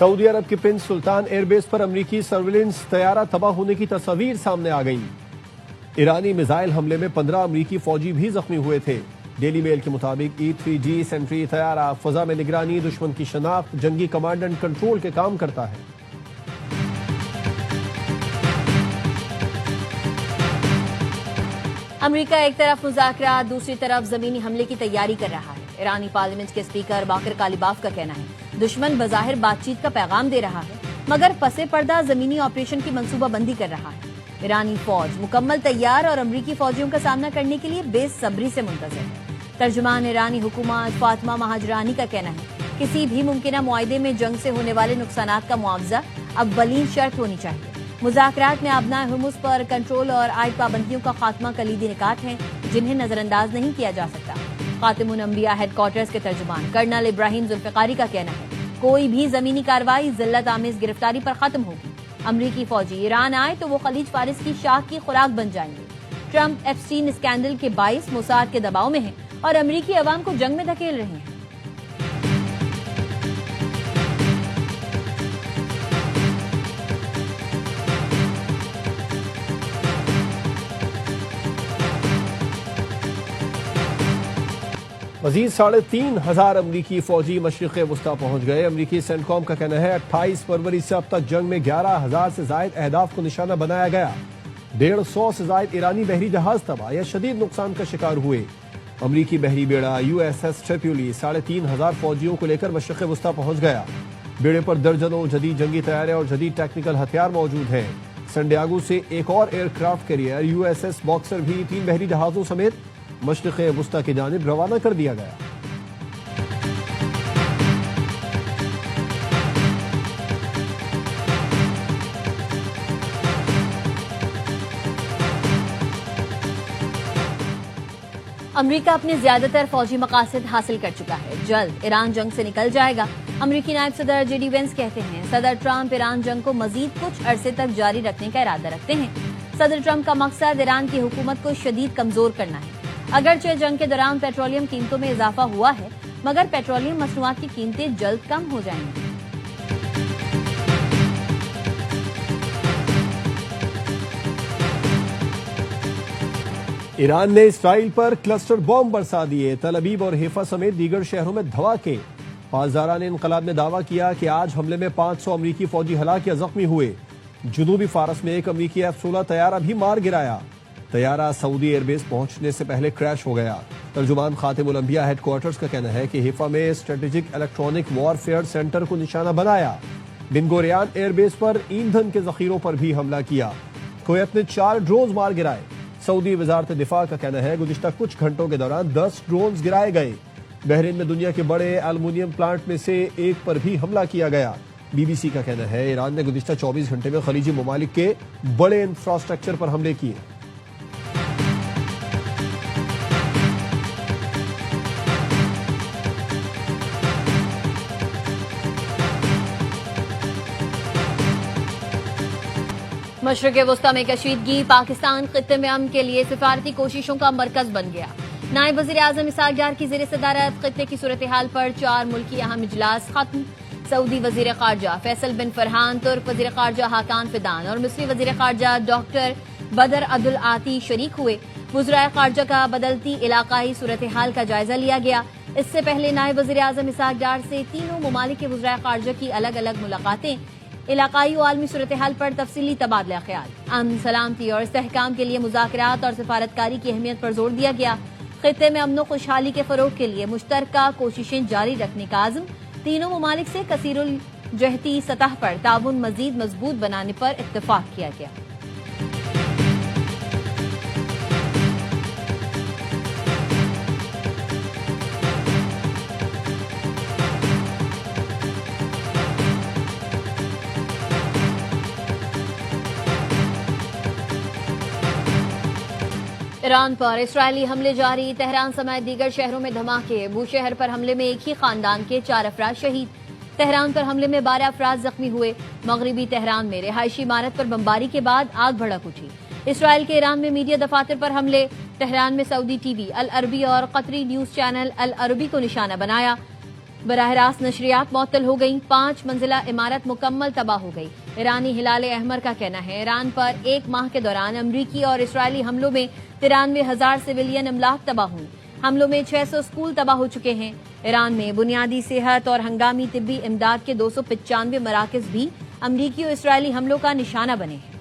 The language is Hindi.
सऊदी अरब के प्रिंस सुल्तान एयरबेस पर अमरीकी सर्विलेंस तैयारा तबाह होने की तस्वीर सामने आ गई। ईरानी मिसाइल हमले में 15 अमरीकी फौजी भी जख्मी हुए थे। डेली मेल के मुताबिक E-3G सेंट्री तैयारा फजा में निगरानी, दुश्मन की शनाख्त, जंगी कमांड एंड कंट्रोल के काम करता है। अमेरिका एक तरफ मुज़ाकरात, दूसरी तरफ जमीनी हमले की तैयारी कर रहा है। ईरानी पार्लियामेंट के स्पीकर बाकर कालिबाफ का कहना है दुश्मन बज़ाहिर बातचीत का पैगाम दे रहा है, मगर पसे पर्दा जमीनी ऑपरेशन की मंसूबाबंदी कर रहा है। ईरानी फौज मुकम्मल तैयार और अमरीकी फौजियों का सामना करने के लिए बेसब्री से मुंतज़िर है। तर्जुमान ईरानी हुकूमत फातिमा महाजरानी का कहना है किसी भी मुमकिन मुआहदे में जंग से होने वाले नुकसानात का मुआवजा अव्वलीन शर्त होनी चाहिए। मुज़ाकरात में अबनाए हुर्मुज़ पर कंट्रोल और आयद पाबंदियों का खात्मा कलीदी निकात हैं जिन्हें नजरअंदाज नहीं किया जा सकता। खातिमुन अंबिया हेडक्वार्टर्स के तर्जुमान कर्नल इब्राहिम जुल्फ़िकारी का कहना है कोई भी जमीनी कार्रवाई जिल्लत आमेज गिरफ्तारी पर खत्म होगी। अमरीकी फौजी ईरान आए तो वो खलीज फारिस की शाख की खुराक बन जाएंगे। ट्रंप एप्स्टीन स्कैंडल के बाइस मोसाद के दबाव में हैं और अमरीकी अवाम को जंग में धकेल रहे हैं। मजीद 3,500 अमरीकी फौजी मशरिक़ वस्ता पहुंच गए। अमरीकी सेंटकॉम का कहना है 28 फरवरी से अब तक जंग में 11,000 से जायद अहदाफ को निशाना बनाया गया। 150 से जायद ईरानी बहरी जहाज तबाह या शदीद नुकसान का शिकार हुए। अमरीकी बहरी बेड़ा USS ट्रिपोली 3,500 फौजियों को लेकर मशरिक़ वस्ता पहुंच गया। बेड़े पर दर्जनों जदीद जंगी तैयारे और जदीद टेक्निकल हथियार मौजूद हैं। सैंडियागो से एक और एयरक्राफ्ट कैरियर USS बॉक्सर भी 3 बहरी जहाजों समेत मशरिक़ वस्ता की जानिब रवाना कर दिया गया। अमरीका अपने ज्यादातर फौजी मकासद हासिल कर चुका है। जल्द ईरान जंग से निकल जाएगा। अमरीकी नायब सदर JD वेंस कहते हैं सदर ट्रंप ईरान जंग को मजीद कुछ अरसे तक जारी रखने का इरादा रखते हैं। सदर ट्रंप का मकसद ईरान की हुकूमत को शदीद कमजोर करना है। अगरचे जंग के दौरान पेट्रोलियम कीमतों में इजाफा हुआ है, मगर पेट्रोलियम मसनूआत की कीमतें जल्द कम हो जाएंगी। ईरान ने इसराइल पर क्लस्टर बॉम्ब बरसा दिए। तल अबीब और हैफा समेत दीगर शहरों में धमाके। पासदारान इनकलाब ने दावा किया कि आज हमले में 500 अमरीकी फौजी हलाक या जख्मी हुए। जुनूबी फारस में एक अमरीकी F-16 तैयारा भी मार गिराया। तैयारा सऊदी एयरबेस पहुंचने से पहले क्रैश हो गया। तर्जुमान खातिमुल अंबिया हेडक्वार्टर्स का कहना है कि हैफा में स्ट्रेटेजिक इलेक्ट्रॉनिक वॉरफेयर सेंटर को निशाना बनाया। बिन गुरियान एयरबेस पर ईंधन के जखीरों पर भी हमला किया। कुवैत ने 4 ड्रोन मार गिराए। सऊदी वजारत दिफा का कहना है गुज़िश्ता कुछ घंटों के दौरान 10 ड्रोन गिराए गए। बहरीन में दुनिया के बड़े एल्युमिनियम प्लांट में से एक पर भी हमला किया गया। BBC का कहना है ईरान ने गुज़िश्ता 24 घंटे में खलीजी ममालिक के बड़े इंफ्रास्ट्रक्चर पर हमले किए। मशरिक़ वस्ता में कशीदगी पाकिस्तान खित्ते में अमन के लिए सिफारती कोशिशों का मरकज बन गया। नायब वज़ीर आज़म इसहाक डार की ज़ेर सदारत खित्ते की सूरत हाल पर 4 मुल्की अहम इजलास खत्म। सऊदी वज़ीर ख़ारजा फैसल बिन फरहान, तुर्क वज़ीर ख़ारजा हाकान फिदान और मिस्री वज़ीर ख़ारजा डॉक्टर बदर अब्दुल आती शरीक हुए। वज़राए ख़ारजा का बदलती इलाकाई सूरत हाल का जायजा लिया गया। इससे पहले नायब वज़ीर आज़म इसहाक डार से तीनों ममालिक के वज़राए ख़ारजा की अलग अलग मुलाकातें, इलाकाई और आलमी सूरत हाल पर तफसीली तबादला ख्याल, अमन सलामती और इस्तेहकाम के लिए मुज़ाकरात और सिफारतकारी की अहमियत पर जोर दिया गया। खित्ते में अमन खुशहाली के फरोग के लिए मुश्तरका कोशिशें जारी रखने का आज़म। तीनों ममालिक से कसीरुल जहती सतह पर ताउन मजीद मजबूत बनाने पर इत्तेफाक किया गया। ईरान पर इसराइली हमले जारी। तेहरान समेत दीगर शहरों में धमाके। बूशहर पर हमले में एक ही खानदान के 4 अफराद शहीद। तेहरान पर हमले में 12 अफराद जख्मी हुए। मगरबी तेहरान में रिहायशी इमारत पर बमबारी के बाद आग भड़क उठी। इसराइल के ईरान में मीडिया दफातर पर हमले। तेहरान में सऊदी TV अल अरबी और कतरी न्यूज चैनल अल अरबी को निशाना बनाया। बराह रास्त नशरियात मुअत्तल हो गई। 5 मंजिला इमारत मुकम्मल तबाह हो गई। ईरानी हिलाल अहमर का कहना है ईरान पर 1 माह के दौरान अमरीकी और इसराइली हमलों में 93,000 सिविलियन अमलाक तबाह हुई। हमलों में 600 स्कूल तबाह हो चुके हैं। ईरान में बुनियादी सेहत और हंगामी तिब्बी इमदाद के 295 मराकज भी अमरीकी और इसराइली हमलों का निशाना बने हैं।